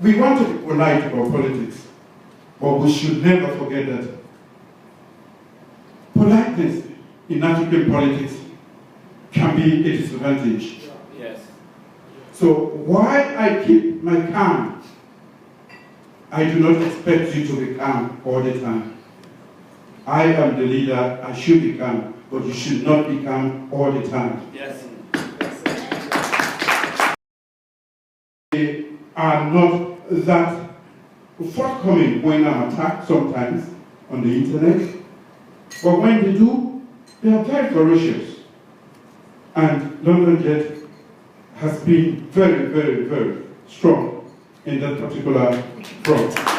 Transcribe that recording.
we want to be polite about politics, but we should never forget that politeness in African politics can be a disadvantage. Yes. So while I keep my calm, I do not expect you to be calm all the time. I am the leader, I should be calm, but you should not be calm all the time. Yes. They are not that forthcoming when I'm attacked sometimes on the internet, but when they do, they are very ferocious. And London Jet has been very, very, very strong in that particular front.